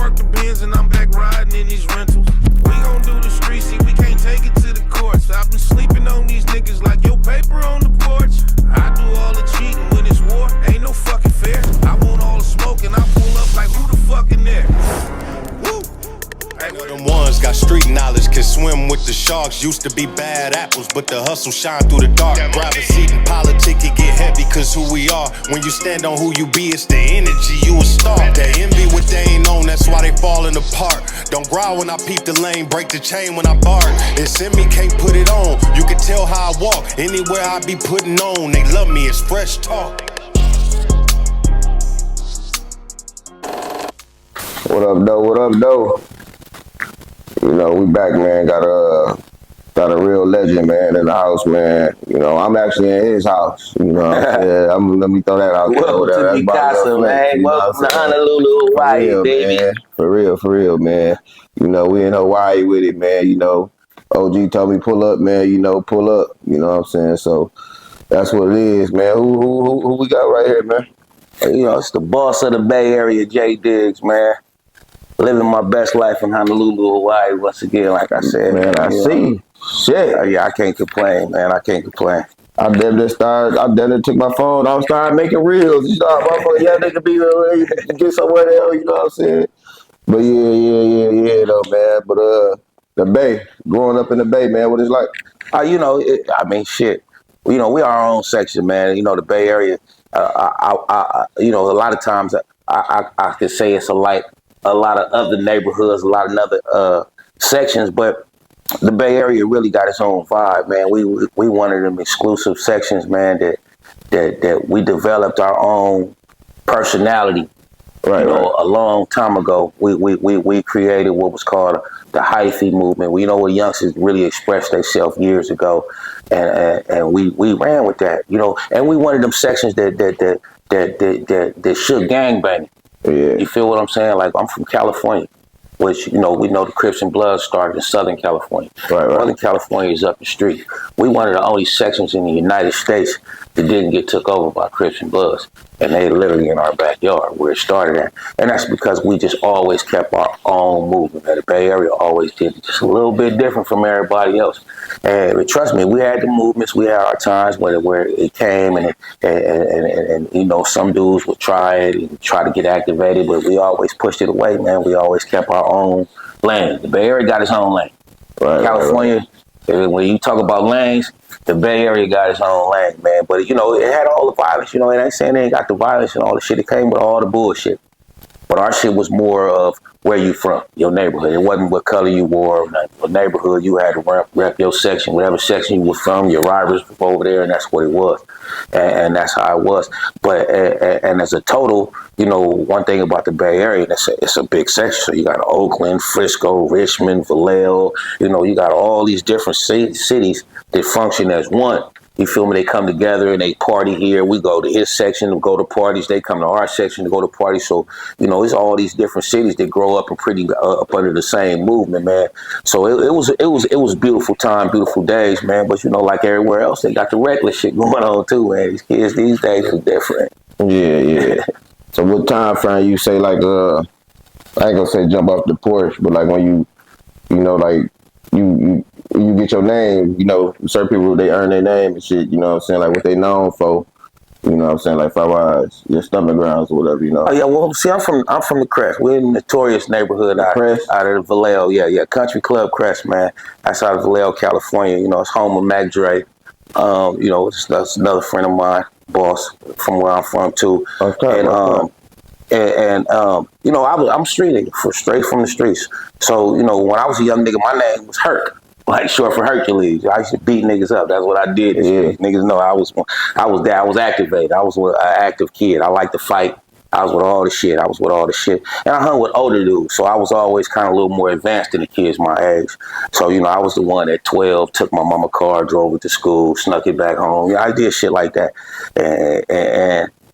parked the Benz and I'm back riding in these rentals. We gon' do the street, see, we can't take it to the courts. I've been sleeping on these niggas like your paper on the porch. I do all the cheating when it's war, ain't no fucking fair. I want all the smoke and I pull up like who the fuck in there? Woo! Them ones got street knowledge, can swim with the sharks. Used to be bad apples, but the hustle shine through the dark. Grab a seat in politics, it get heavy, cause who we are. When you stand on who you be, it's the energy you a star. They envy what they ain't on, that's why they falling apart. Don't growl when I peep the lane, break the chain when I bark. It's in me, can't put it on. You can tell how I walk, anywhere I be putting on. They love me, it's fresh talk. What up, though? What up, though? You know, we back, man. Got a real legend, man, in the house, man. You know, I'm actually in his house. You know, let me throw that out there. Welcome to Mikasa, man. Welcome to Honolulu, Hawaii, baby. Man. For real, man. You know, we in Hawaii with it, man. You know, OG told me pull up, man. You know, pull up. You know what I'm saying? So that's what it is, man. Who we got right here, man? You know, it's the boss of the Bay Area, J Diggs, man. Living my best life in Honolulu, Hawaii, once again, like I said. Man, I see. Shit. Yeah, I can't complain, man. I can't complain. I then took my phone. I started making reels. You know, motherfucker, yeah, they could be get somewhere else. You know what I'm saying? But yeah, though, man. But the Bay, growing up in the Bay, man, what it's like? You know, shit. You know, we are our own section, man. You know, the Bay Area. You know, a lot of times I could say it's like a lot of other neighborhoods, a lot of other sections, but the Bay Area really got its own vibe, man. We one of them exclusive sections, man, that we developed our own personality. Right, a long time ago, we created what was called the hyphy movement. We know where youngsters really expressed themselves years ago, and we ran with that, you know. And we one of them sections that should gangbang. Yeah. You feel what I'm saying? Like, I'm from California, which, you know, we know the Crips and Bloods started in Southern California. Right. Northern California is up the street. We one of the only sections in the United States that didn't get took over by Crips and Bloods. And they literally in our backyard where it started at. And that's because we just always kept our own movement. The Bay Area always did it just a little bit different from everybody else. And trust me, we had the movements, we had our times where it came and you know, some dudes would try it and try to get activated, but we always pushed it away, man. We always kept our own lane. The Bay Area got its own lane. Right, California, when you talk about lanes, the Bay Area got its own lane, man. But, you know, it had all the violence. You know, it ain't saying they ain't got the violence and all the shit. It came with all the bullshit. But our shit was more of where you from, your neighborhood. It wasn't what color you wore, what neighborhood you had to rep your section. Whatever section you were from, your rivals were over there, and that's what it was. And that's how it was. But and as a total, you know, one thing about the Bay Area, it's a big section. So you got Oakland, Frisco, Richmond, Vallejo. You know, you got all these different cities that function as one. You feel me? They come together and they party here. We go to his section to go to parties. They come to our section to go to parties. So, you know, it's all these different cities that grow up and pretty up under the same movement, man. So it was beautiful time, beautiful days, man. But, you know, like everywhere else, they got the reckless shit going on too, man. These kids these days are different. Yeah. So what time frame you say, like, I ain't gonna say jump off the porch, but like when you know, like you get your name, you know, certain people, they earn their name and shit, you know what I'm saying, like what they known for, you know what I'm saying, like Five Eyes, your stomach grounds or whatever, you know. Oh yeah, well, see, I'm from the Crest. We're in the notorious neighborhood out of the Vallejo. Yeah, Country Club Crest, man. That's out of Vallejo, California. You know, it's home of Mac Dre. You know, that's another friend of mine, boss, from where I'm from too. Okay. And you know, I'm street nigga, straight from the streets. So, you know, when I was a young nigga, my name was Herc, like short for Hercules. I used to beat niggas up. That's what I did. Yeah. Niggas know I was activated. I was an active kid. I liked to fight. I was with all the shit. And I hung with older dudes, so I was always kind of a little more advanced than the kids my age. So, you know, I was the one at 12, took my mama car, drove it to school, snuck it back home. Yeah, I did shit like that.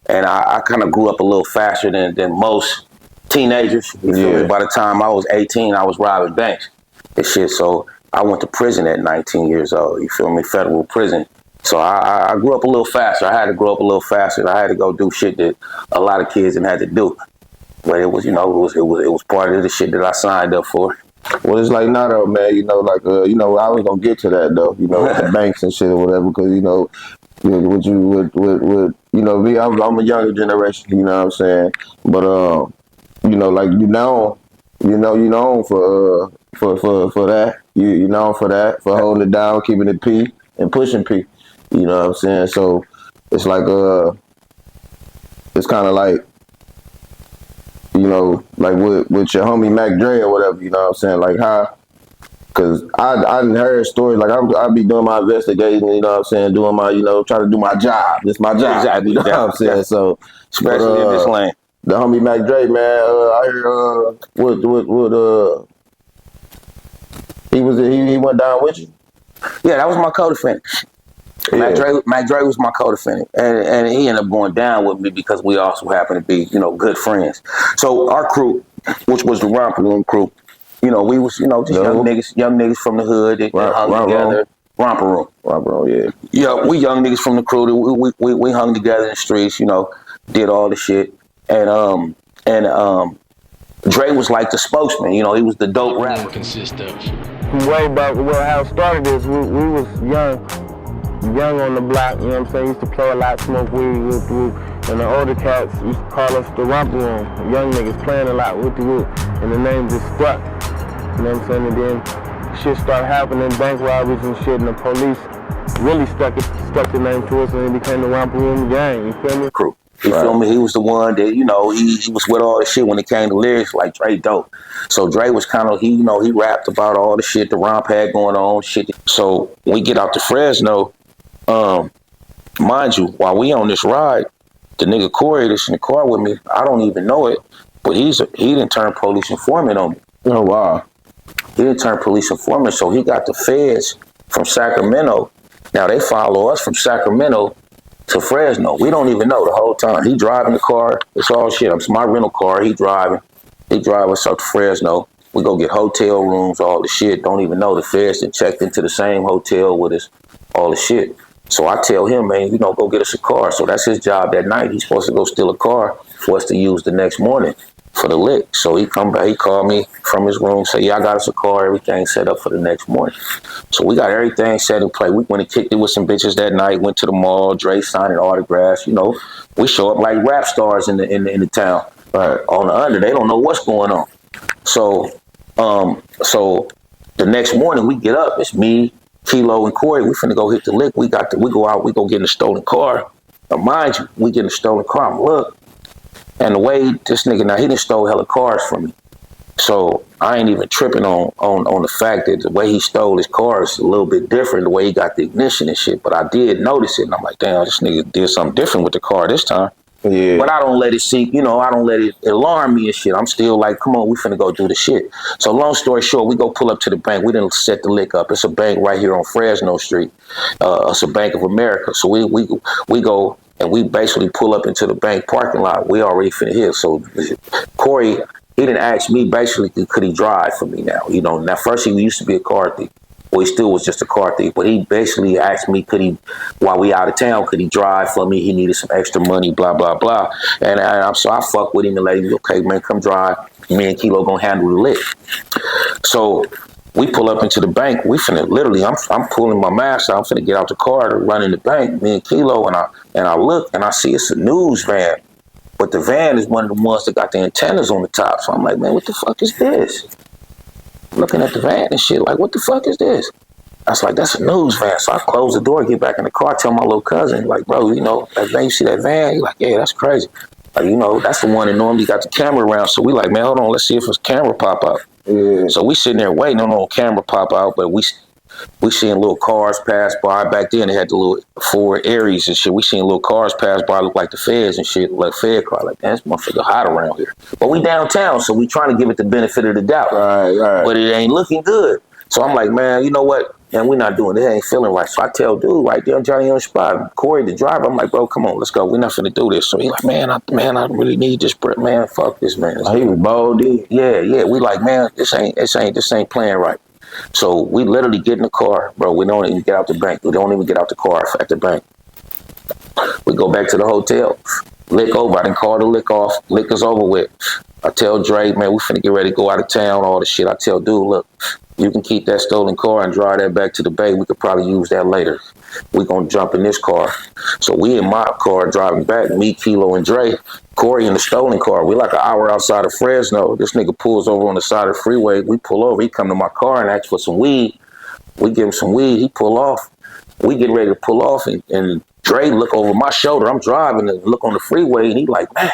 And I kind of grew up a little faster than most teenagers. You feel me? By the time I was 18, I was robbing banks and shit. So I went to prison at 19 years old. You feel me? Federal prison. So I grew up a little faster. I had to grow up a little faster. I had to go do shit that a lot of kids didn't have to do. But it was, it was part of the shit that I signed up for. Well, it's like not though, man. I was gonna get to that though. With the banks and shit or whatever, because me, I'm a younger generation. You know what I'm saying? But like you know for that. You know for that, for holding it down, keeping it P and pushing P. You know what I'm saying? So it's like it's kind of like. Like with your homie Mac Dre or whatever, you know what I'm saying? Like how, cause I done heard stories, like I be doing my investigating, you know what I'm saying? Doing my, try to do my job. It's my job. Exactly. You know what I'm saying? So, especially in this lane. The homie Mac Dre, man, I heard, he went down with you? Yeah, that was my co-defendant. Yeah. Mac Dre was my co-defendant, and he ended up going down with me because we also happen to be, good friends. So our crew, which was the Romper Room crew, we was, just young niggas from the hood that hung together. Romper Room, yeah. Yeah, we young niggas from the crew. We hung together in the streets, did all the shit, and Dre was like the spokesman. He was the dope rapper. Consist of. Way back, how it started is we was young on the block, you know what I'm saying? Used to play a lot, smoke weed, and the older cats used to call us the Romper Room. Young niggas playing a lot with the wood, and the name just stuck. You know what I'm saying? And then shit started happening, bank robberies and shit, and the police really stuck the name to us, and it became the Romper Room gang. You feel me? Crew. You feel me? He was the one that, he was with all the shit when it came to lyrics, like Dre dope. So Dre was kind of, he rapped about all the shit the Romp had going on, shit. So when we get out to Fresno, mind you, while we on this ride, the nigga Corey that's in the car with me, I don't even know it, but he didn't turn police informant on me. Oh, wow. He didn't turn police informant, so he got the feds from Sacramento. Now they follow us from Sacramento to Fresno. We don't even know the whole time. He driving the car. It's all shit. It's my rental car. He driving. He drive us up to Fresno. We go get hotel rooms, all the shit. Don't even know the feds and checked into the same hotel with us, all the shit. So I tell him, man, go get us a car. So that's his job that night. He's supposed to go steal a car for us to use the next morning for the lick. So he come back, he called me from his room, say, yeah, I got us a car, everything set up for the next morning. So we got everything set in play. We went and kicked it with some bitches that night, went to the mall, Dre signing autographs, we show up like rap stars in the town. On the under, they don't know what's going on. So the next morning we get up, it's me, Kilo, and Corey. We finna go hit the lick. We go out, we go get in a stolen car. Now mind you, we get in a stolen car, I'm look. And the way this nigga, now he done stole hella cars from me. So I ain't even tripping on the fact that the way he stole his car is a little bit different, the way he got the ignition and shit. But I did notice it, and I'm like, damn, this nigga did something different with the car this time. Yeah. But I don't let it see, I don't let it alarm me and shit. I'm still like, come on, we finna go do the shit. So long story short, we go pull up to the bank. We didn't set the lick up. It's a bank right here on Fresno Street. It's a Bank of America. So we go and we basically pull up into the bank parking lot. We already finna hit. So Corey, he didn't ask me basically, could he drive for me now? Now first he used to be a car thief. Well, he still was just a car thief, but he basically asked me, could he, while we out of town, could he drive for me? He needed some extra money, blah, blah, blah. So I fuck with him and let him, okay, man, come drive. Me and Kilo gonna handle the lick. So we pull up into the bank. We finna literally, I'm pulling my mask out. I'm finna get out the car to run in the bank, me and Kilo, and I look and I see it's a news van. But the van is one of the ones that got the antennas on the top. So I'm like, man, what the fuck is this? Looking at the van and shit, like, what the fuck is this? I was like, that's a news van. So I close the door, get back in the car, tell my little cousin, like, bro, that van, you see that van? He's like, yeah, that's crazy. Like, that's the one that normally got the camera around. So we like, man, hold on, let's see if his camera pop out. Yeah. So we sitting there waiting on no camera pop out, but we seeing little cars pass by. Back then they had the little Ford Aries and shit. We seen little cars pass by, look like the feds and shit, like Fed car. Like, man, this motherfucker hot around here. But we downtown, so we trying to give it the benefit of the doubt. Right. But it ain't looking good. So I'm like, man, you know what? And we're not doing it. It ain't feeling right. So I tell dude right there, Johnny on the spot, Corey, the driver, I'm like, bro, come on, let's go. We're not finna do this. So he like, man, I really need this, man. Fuck this, man. He was bold, dude. Yeah. We like, man, this ain't playing right. So we literally get in the car, bro. We don't even get out the bank. We don't even get out the car at the bank. We go back to the hotel. Lick over. I didn't call the lick off. Lick is over with. I tell Dre, man, we finna get ready to go out of town, all the shit. I tell dude, look, you can keep that stolen car and drive that back to the Bay. We could probably use that later. We gonna jump in this car. So we in my car driving back, me, Kilo, and Dre. Corey in the stolen car. We like an hour outside of Fresno. This nigga pulls over on the side of the freeway. We pull over. He come to my car and ask for some weed. We give him some weed. He pull off. We get ready to pull off, and Dre look over my shoulder. I'm driving and look on the freeway, and he like, man,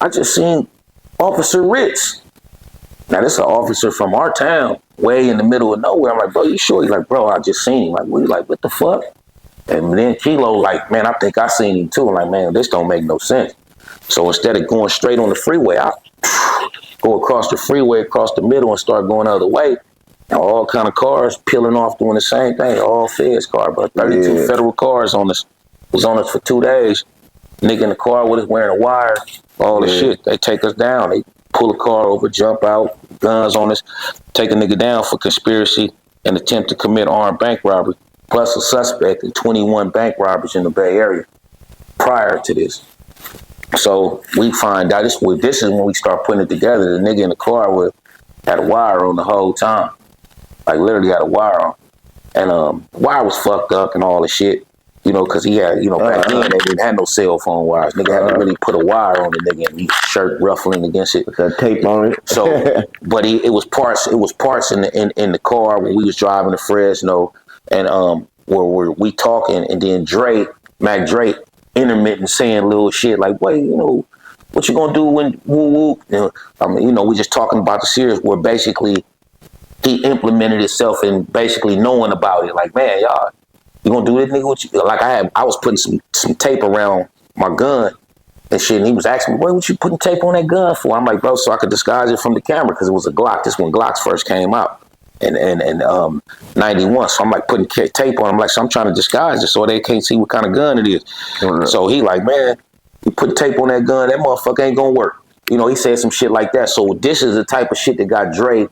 I just seen Officer Ritz. Now, this is an officer from our town, way in the middle of nowhere. I'm like, bro, you sure? He's like, bro, I just seen him. Like, we like, what the fuck? And then Kilo like, man, I think I seen him too. I'm like, man, this don't make no sense. So instead of going straight on the freeway, I go across the freeway, across the middle, and start going the other way. And all kind of cars peeling off doing the same thing. All feds car, but 32 federal cars on us. Was on us for 2 days. Nigga in the car with us wearing a wire, all the shit. They take us down. They pull a car over, jump out, guns on us, take a nigga down for conspiracy and attempt to commit armed bank robbery, plus a suspect in 21 bank robberies in the Bay Area prior to this. So we find out this is when we start putting it together. The nigga in the car had a wire on the whole time. Like literally had a wire on. And the wire was fucked up and all the shit. You know, because he had, you know, back then they didn't have no cell phone wires. Nigga had to really put a wire on the nigga and his shirt ruffling against it. That tape on it. So, but it was parts in the car when we was driving to Fresno, and where we talking, and then Mac Dre, intermittent saying little shit like, wait, you know, what you gonna do when woo woo? You know, we just talking about the series where basically he implemented itself and basically knowing about it. Like, man, y'all, you gonna do this, nigga? What you, like I was putting some tape around my gun and shit, and he was asking me, what you putting tape on that gun for? I'm like, bro, so I could disguise it from the camera, because it was a Glock. This when Glocks first came out in 91. So I'm like putting tape on. I'm like, so I'm trying to disguise it so they can't see what kind of gun it is. So he like, man, you put tape on that gun, that motherfucker ain't gonna work. You know, he said some shit like that. So this is the type of shit that got Dre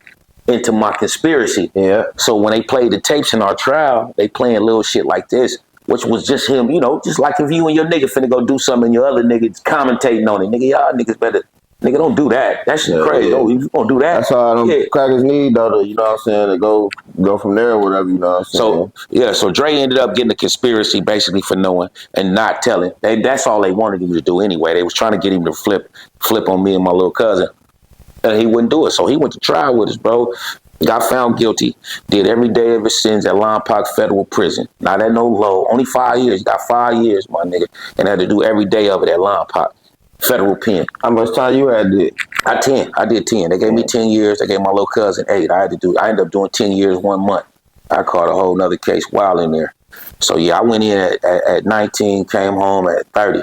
into my conspiracy. Yeah. So when they played the tapes in our trial, they playing little shit like this, which was just him, you know, just like if you and your nigga finna go do something and your other niggas commentating on it. Nigga, y'all niggas better, nigga, don't do that. That shit crazy. Oh, you gonna do that? That's all them crackers need, though, you know what I'm saying, to go from there or whatever, you know what I'm saying? So, yeah, so Dre ended up getting a conspiracy basically for knowing and not telling. That's all they wanted him to do anyway. They was trying to get him to flip on me and my little cousin. And he wouldn't do it. So he went to trial with us, bro. Got found guilty. Did every day of his sins at Lompoc Federal Prison. Not at no low. Only 5 years. Got 5 years, my nigga. And had to do every day of it at Lompoc Federal Pen. How much time you had did? I did 10. They gave me 10 years. They gave my little cousin 8. I ended up doing 10 years, 1 month. I caught a whole nother case while in there. So yeah, I went in at 19, came home at 30.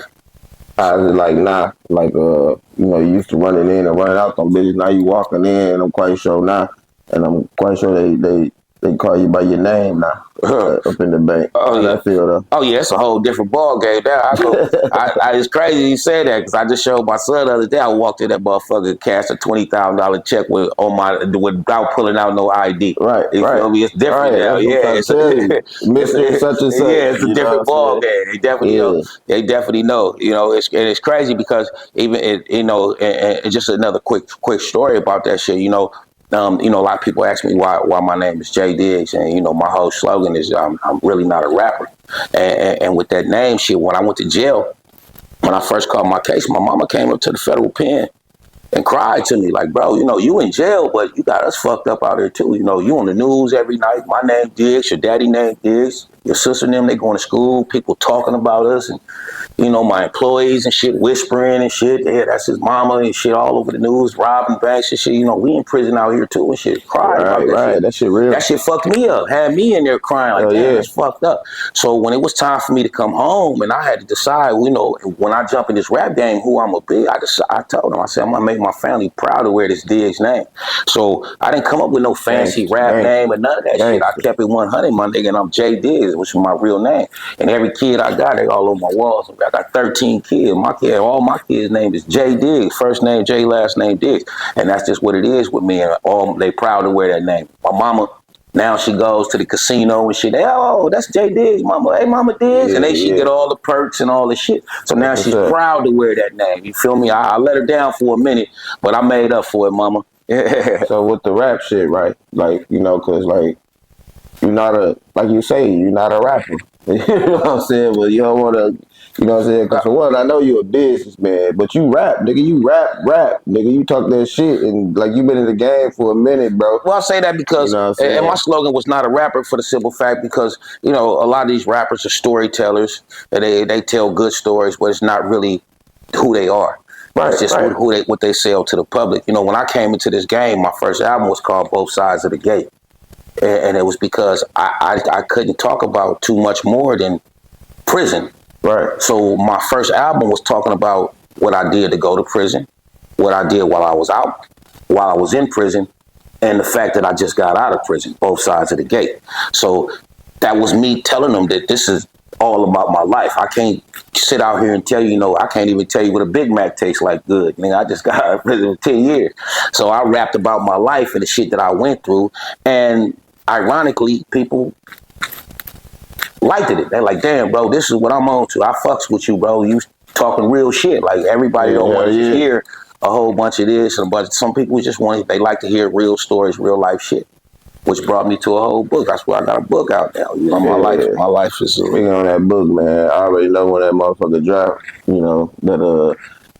I was like, nah, like, you know, you used to running in and running out them bitches. Now you walking in, and I'm quite sure now. And I'm quite sure they call you by your name now up in the bank. Oh, yeah. I feel though. Oh, yeah, it's a whole different ball game now. It's crazy you say that, because I just showed my son the other day. I walked in that motherfucker, cashed a $20,000 check without pulling out no ID. Right, you feel me? It's different now. Yeah, it's Mr. Such and Such. Yeah, it's a different ball game. They definitely know. They definitely know. You know, it's crazy because even and just another quick story about that shit. You know, a lot of people ask me why my name is Jay Diggs, and you know my whole slogan is I'm really not a rapper. And with that name shit, when I went to jail, when I first caught my case, my mama came up to the federal pen and cried to me like, bro, you know, you in jail, but you got us fucked up out here too. You know, you on the news every night. My name Diggs, your daddy name Diggs, your sister and them, they going to school, people talking about us, and you know, my employees and shit whispering and shit. Yeah, that's his mama and shit all over the news, robbing banks and shit. You know, we in prison out here too and shit. Crying about that shit. That shit real. That shit fucked me up. Had me in there crying like, damn, it's fucked up. So when it was time for me to come home and I had to decide, you know, when I jump in this rap game, who I'm gonna be, I told them, I said, I'm gonna make my family proud to wear this Diggs name. So I didn't come up with no fancy rap name or none of that shit. I kept it 100, my nigga, and I'm Jay Diggs, which is my real name. And every kid I got, they all over my walls. I got 13 kids. All my kids' name is Jay Diggs. First name Jay, last name Diggs. And that's just what it is with me. And all they proud to wear that name. My mama Now she goes to the casino and shit. Oh, that's Jay Diggs, mama. Hey, mama Diggs. And then she get all the perks and all the shit. So now she's proud to wear that name. You feel me? I let her down for a minute, but I made up for it, mama. So with the rap shit, right? Like, you know, cause like you're not a, like you say, you're not a rapper. You know what I'm saying? But you don't want to, you know what I'm saying? Because for one, I know you're a businessman, but you rap, nigga. You rap, nigga. You talk that shit, and like you been in the game for a minute, bro. Well, I say that because, you know and my slogan was not a rapper for the simple fact because, you know, a lot of these rappers are storytellers. And they tell good stories, but it's not really who they are. Right, it's just what they sell to the public. You know, when I came into this game, my first album was called Both Sides of the Gate. And it was because I couldn't talk about too much more than prison. Right. So my first album was talking about what I did to go to prison, what I did while I was out, while I was in prison, and the fact that I just got out of prison, both sides of the gate. So that was me telling them that this is all about my life. I can't sit out here and tell you, I can't even tell you what a Big Mac tastes like good. I just got out of prison for 10 years. So I rapped about my life and the shit that I went through. And ironically, people liked it. They're like, damn, bro, this is what I'm on to. I fucks with you, bro. You talking real shit. Like, everybody don't want to hear a whole bunch of this. But some people just they like to hear real stories, real life shit, which brought me to a whole book. That's why I got a book out now. My life is... Speaking on that book, man, I already know when that motherfucker drop, that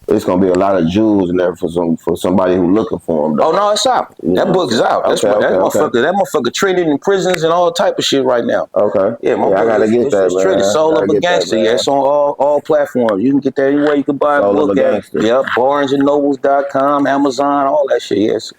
it's gonna be a lot of jewels in there for somebody who's looking for them. Though. Oh no, it's out. That book is out. That motherfucker trending in prisons and all type of shit right now. Okay. Yeah, my book I gotta get that, man. Trending. Soul of a Gangster. Yeah, it's on all platforms. You can get that anywhere you can buy a book at. Yep, BarnesandNobles.com, Amazon, all that shit. Yes.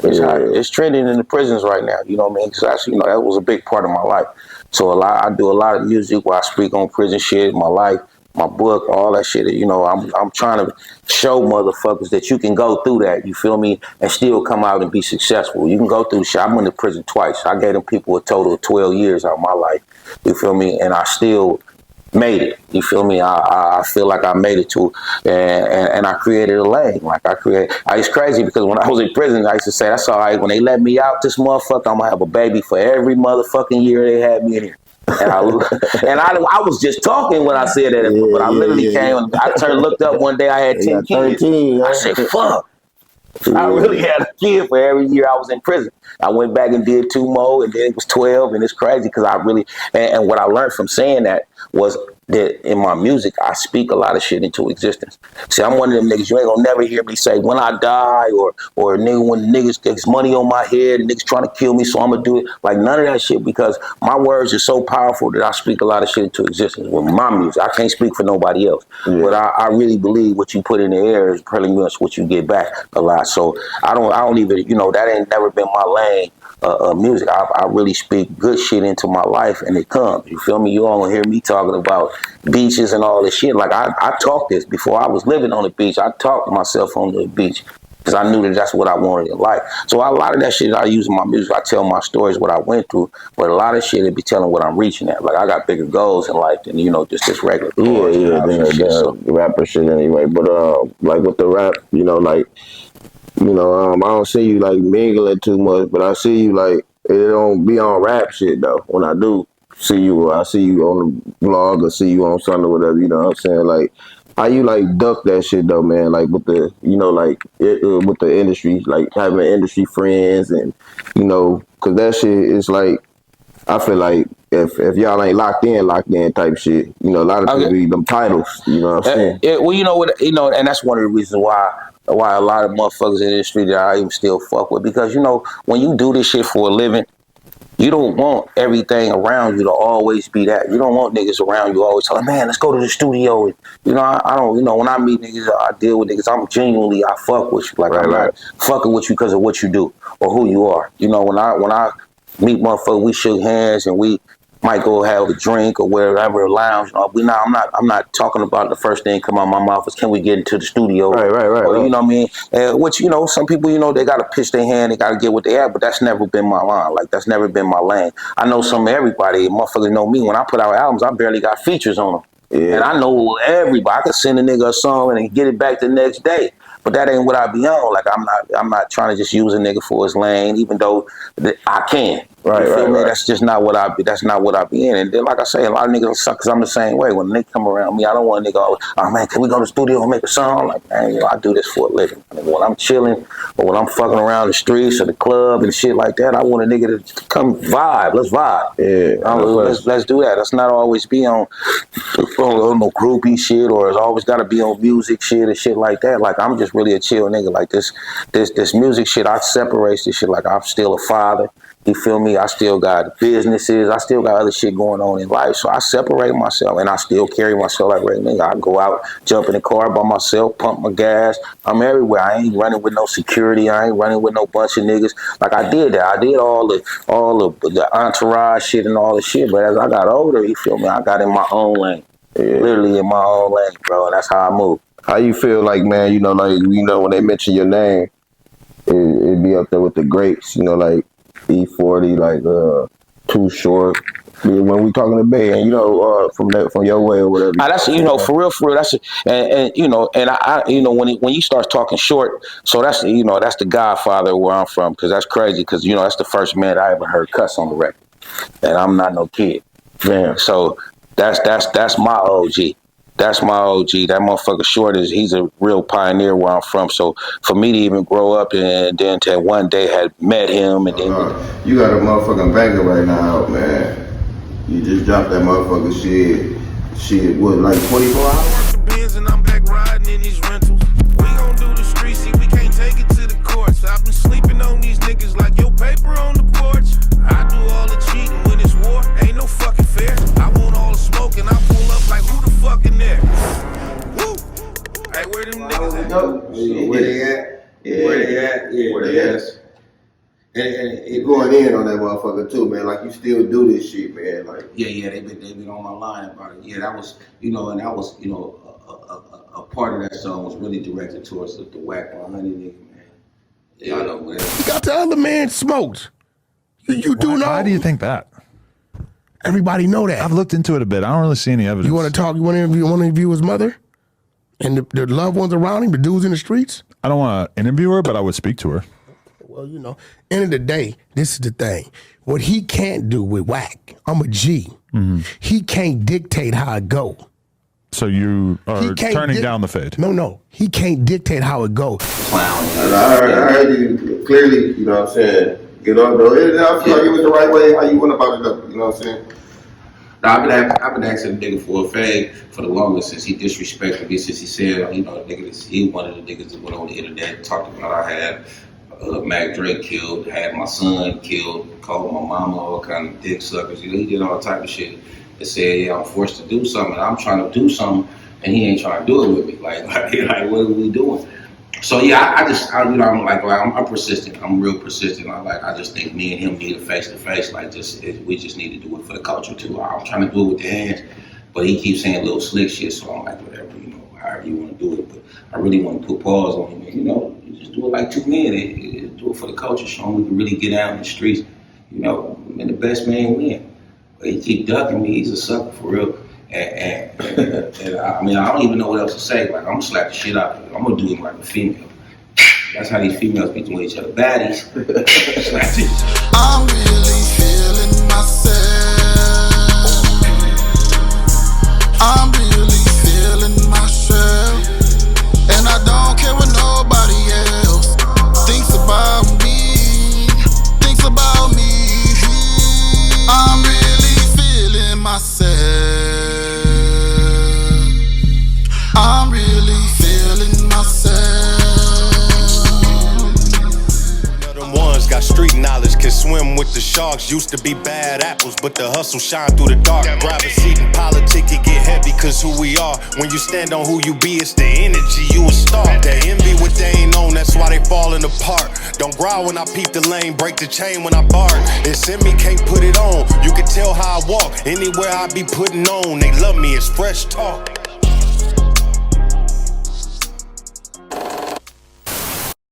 It's trending in the prisons right now. You know what I mean? Because actually, that was a big part of my life. So I do a lot of music where I speak on prison shit, my life, my book, all that shit. I'm trying to show motherfuckers that you can go through that, you feel me, and still come out and be successful. You can go through shit. I went to prison twice. I gave them people a total of 12 years out of my life, you feel me, and I still made it, you feel me. I feel like I made it to, and I created a lane. It's crazy because when I was in prison, I used to say, that's all right, when they let me out this motherfucker, I'm gonna have a baby for every motherfucking year they had me in here. And I was just talking when I said that, but I literally came. I looked up one day. I had 10 kids. 13, I said, "Fuck." I really had a kid for every year I was in prison. I went back and did 2 more, and then it was 12, and it's crazy because I really and what I learned from saying that was that in my music I speak a lot of shit into existence. See, I'm one of them niggas you ain't gonna never hear me say when I die or nigga when niggas gets money on my head and niggas trying to kill me, so I'm gonna do it. Like none of that shit, because my words are so powerful that I speak a lot of shit into existence with my music. I can't speak for nobody else, but I really believe what you put in the air is pretty much what you get back a lot. So I don't even that ain't never been my lane. Music, I really speak good shit into my life, and it comes. You feel me? You all hear me talking about beaches and all this shit. Like I talked this before I was living on the beach. I talked myself on the beach because I knew that that's what I wanted in life. So a lot of that shit I use in my music. I tell my stories, what I went through, but a lot of shit it be telling what I'm reaching at. Like I got bigger goals in life than just this regular. Rapper shit anyway. But like with the rap, I don't see you like mingling too much, but I see you like it don't be on rap shit though. When I do see you, I see you on the vlog or see you on something or whatever. You know what I'm saying? Like how you like duck that shit though, man? Like with the with the industry, like having industry friends and because that shit is like I feel like if y'all ain't locked in type shit, a lot of people be them titles. You know what I'm saying? Well, and that's one of the reasons why a lot of motherfuckers in the industry that I even still fuck with, because when you do this shit for a living, you don't want everything around you to always be that. You don't want niggas around you always telling, man, let's go to the studio. And, I don't, when I meet niggas, I deal with niggas, I fuck with you. Like I'm not fucking with you because of what you do or who you are. When I meet motherfuckers, we shook hands and we might go have a drink or wherever, lounge. I'm not talking about the first thing come out my mouth is can we get into the studio? Right. Or, you know what I mean? Which some people they got to pitch their hand, they got to get what they have, but that's never been my line. Like that's never been my lane. I know everybody, motherfuckers know me. When I put out albums, I barely got features on them, and I know everybody. I could send a nigga a song and get it back the next day. But that ain't what I be on. Like I'm not trying to just use a nigga for his lane, even though I can. Right, you feel right, me? right. That's just not what I be. That's not what I be in. And then, like I say, a lot of niggas suck because I'm the same way. When they come around me, I don't want a nigga always, oh man, can we go to the studio and make a song? I'm like, man, I do this for a living. I mean, when I'm chilling or when I'm fucking around the streets or the club and shit like that, I want a nigga to come vibe. Let's vibe. Yeah, Let's do that. Let's not always be on no groupie shit or it's always got to be on music shit and shit like that. Like I'm just really a chill nigga. Like this music shit, I separate this shit. Like I'm still a father. You feel me? I still got businesses. I still got other shit going on in life. So I separate myself and I still carry myself like right nigga. I go out, jump in the car by myself, pump my gas. I'm everywhere. I ain't running with no security. I ain't running with no bunch of niggas. Like I did that. I did all the entourage shit and all the shit. But as I got older, you feel me? I got in my own lane. Yeah. Literally in my own lane, bro. And that's how I move. How you feel like, man, when they mention your name, it be up there with the greats, like E40, like Too Short. When we talking to Bay, and from your way or whatever. That's for real. That's when you start talking short, so that's that's the Godfather where I'm from, because that's crazy, because that's the first man I ever heard cuss on the record, and I'm not no kid. Damn. So that's my OG. That's my OG. That motherfucker Short he's a real pioneer where I'm from. So for me to even grow up and then to one day had met him and then you got a motherfucking banger right now, man. You just dropped that motherfucker shit, what, like 24 hours? Benz and I'm back riding in these rentals. We gon' do the street, see, we can't take it to the courts. I've been sleeping on these niggas like your paper on the porch. I do all the cheating when it's war, ain't no fucking fair. I want all the smoke and I pull up like who the fuck in there? Woo! Hey, where them niggas at? Where they at? Yeah. Where they at? Yeah, Where they at? And you going in on that motherfucker too, man. Like you still do this shit, man. Like they been on my line about it. Yeah, that was and that was a part of that song was really directed towards the whack 100 nigga, man. Y'all know what You got the other man smoked. You do know. Why do you think that? Everybody know that. I've looked into it a bit. I don't really see any evidence. You want to talk? You want to interview his mother and the loved ones around him, the dudes in the streets? I don't want to interview her, but I would speak to her. Well, end of the day, this is the thing. What he can't do with whack, I'm a G. Mm-hmm. He can't dictate how it go. So you are turning down the fade? No. He can't dictate how it goes. clown. I heard you clearly, you know what I'm saying? Get on, bro. I feel like it was the right way how you went about it up, you know what I'm saying? I've been asking the nigga for a fade for the longest since he disrespected me, since he said, he one of the niggas that went on the internet, talked about I had Mac Dre killed, had my son killed, called my mama all kind of dick suckers. He did all type of shit. They said, yeah, I'm forced to do something. I'm trying to do something, and he ain't trying to do it with me. Like what are we doing? So yeah, I'm persistent. I'm real persistent. I just think me and him need a face to face. We just need to do it for the culture too. I'm trying to do it with the hands, but he keeps saying little slick shit. So I'm like, whatever, however you want to do it. But I really want to put pause on him. You just do it like two men. Do it for the culture. Show him we can really get out in the streets. And the best man win. But he keep ducking me. He's a sucker for real. And I don't even know what else to say. Like, I'm gonna slap the shit out of him. I'm gonna do him like a female. That's how these females be doing each other. Baddies. I'm really feeling myself. I'm really feeling myself. And I don't care what nobody else thinks about me. Thinks about me. I'm really feeling myself. I'm really feeling myself. Them ones got street knowledge, can swim with the sharks. Used to be bad apples, but the hustle shine through the dark. Grab a seat in politics, it get heavy, cause who we are. When you stand on who you be, it's the energy you a star. They envy what they ain't on, that's why they falling apart. Don't growl when I peep the lane, break the chain when I bark. It's in me, can't put it on. You can tell how I walk, anywhere I be putting on. They love me, it's fresh talk.